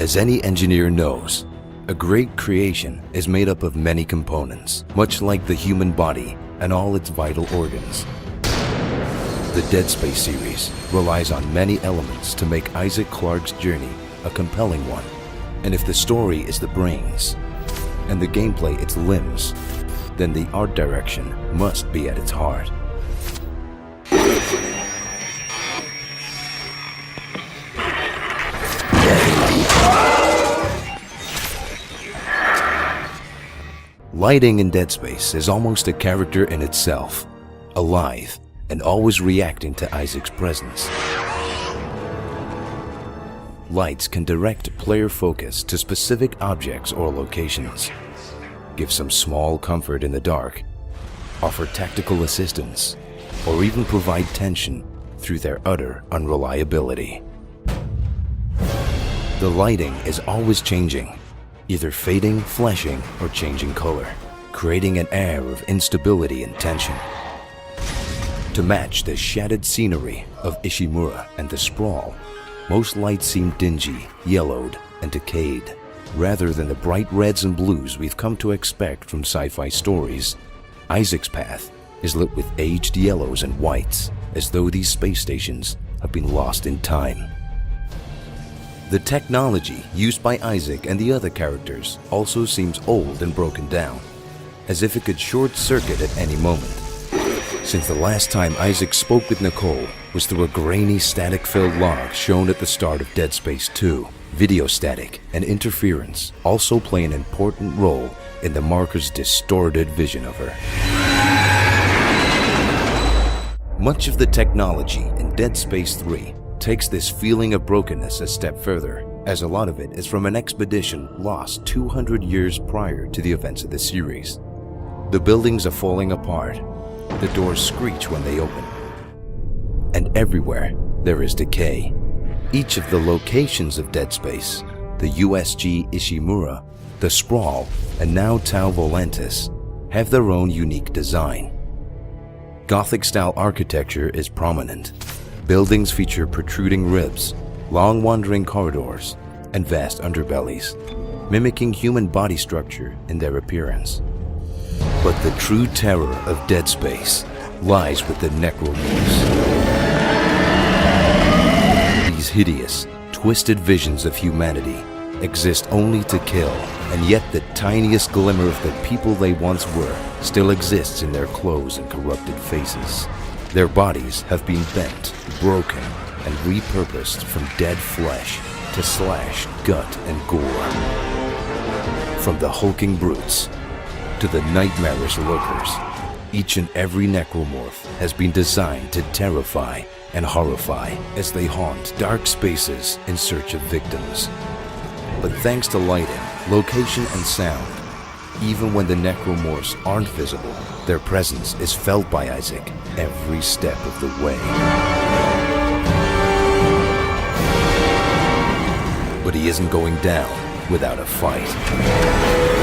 As any engineer knows, a great creation is made up of many components, much like the human body and all its vital organs. The Dead Space series relies on many elements to make Isaac Clarke's journey a compelling one. And if the story is the brains and the gameplay its limbs, then the art direction must be at its heart. Lighting in Dead Space is almost a character in itself, alive and always reacting to Isaac's presence. Lights can direct player focus to specific objects or locations, give some small comfort in the dark, offer tactical assistance, or even provide tension through their utter unreliability. The lighting is always changing, either fading, flashing, or changing color, creating an air of instability and tension. To match the shattered scenery of Ishimura and the sprawl, most lights seem dingy, yellowed, and decayed. Rather than the bright reds and blues we've come to expect from sci-fi stories, Isaac's path is lit with aged yellows and whites, as though these space stations have been lost in time. The technology used by Isaac and the other characters also seems old and broken down, as if it could short-circuit at any moment. Since the last time Isaac spoke with Nicole was through a grainy static-filled log shown at the start of Dead Space 2, video static and interference also play an important role in the marker's distorted vision of her. Much of the technology in Dead Space 3 takes this feeling of brokenness a step further, as a lot of it is from an expedition lost 200 years prior to the events of the series. The buildings are falling apart, the doors screech when they open, and everywhere there is decay. Each of the locations of Dead Space, the USG Ishimura, the Sprawl, and now Tau Volantis, have their own unique design. Gothic-style architecture is prominent. Buildings feature protruding ribs, long wandering corridors, and vast underbellies, mimicking human body structure in their appearance. But the true terror of Dead Space lies with the Necromorphs. These hideous, twisted visions of humanity exist only to kill, and yet the tiniest glimmer of the people they once were still exists in their clothes and corrupted faces. Their bodies have been bent, broken, and repurposed from dead flesh to slash, gut, and gore. From the hulking brutes to the nightmarish lurkers, each and every necromorph has been designed to terrify and horrify as they haunt dark spaces in search of victims. But thanks to lighting, location, and sound, even when the necromorphs aren't visible, their presence is felt by Isaac every step of the way. But he isn't going down without a fight.